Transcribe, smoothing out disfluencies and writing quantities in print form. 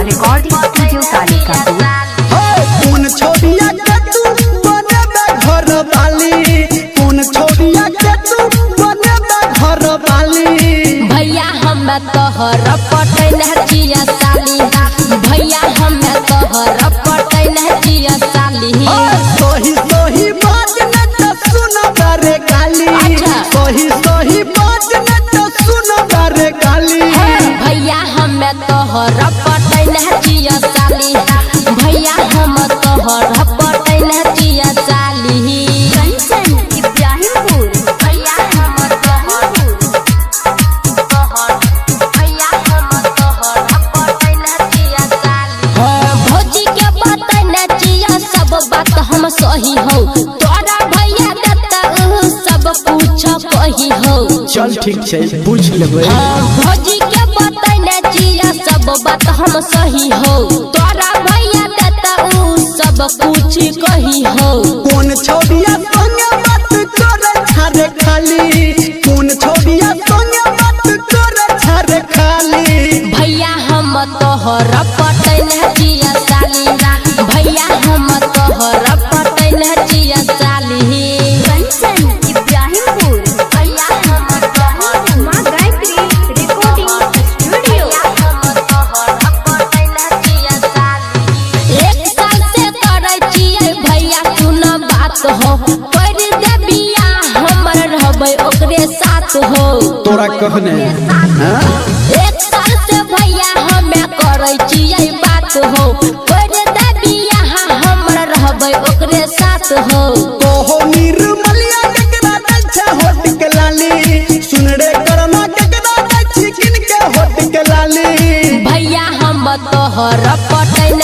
Recording studio Kalika कौन छोड़िया के तू बने घर वाली, कौन छोड़िया के तू बने घर वाली। भैया हम तोहर पटन जिया साली, भैया हम तोहर पटन जिया साली। सोही सोही बात न तो सुनो बारे गाली, सोही सोही बात न तो सुनो बारे गाली। भैया हम तोहर पटन जिया साली, भैया हम तोहर पटन जिया साली। कंचन इब्राहिमपुर भैया हम तोहर भैया हम तोहर पटन जिया साली। भौजी के पटन जिया सब बात हम सही हो, तोरा भैया देता सब कुछ कही हो। चल ठीक है पूछ लेबे। भौजी के पटन जिया सब बात हम सही हो, तोरा भैया देता सब कुछ कही हो। कौन छोड़िया संगे बात करे छारे खाली, कौन छोड़िया संगे बात करे छारे खाली। भैया हम तोहर पटन जिया साली, भैया हम तोहर पटन जिया साली। कंचन इब्राहिमपुर भैया हम तोहर माँ गायत्री रिकॉर्डिंग स्टूडियो। हम तोहर पटन जिया साली। एक साल से करे छियै भैया सुन बात हो, कर दे बियाह हमर रहबै ओकरे साथ हो। तोरा कहने एक साल से भैया हमें करे छियै बात हो, कर दे बियाह हमर रहबै ओकरे साथ हो। ओहो निर्मलिया केकरा दै छै होट के लाली, सुन रे करना केकरा दै छै किन के होट के लाली। भैया हम तोहर पटन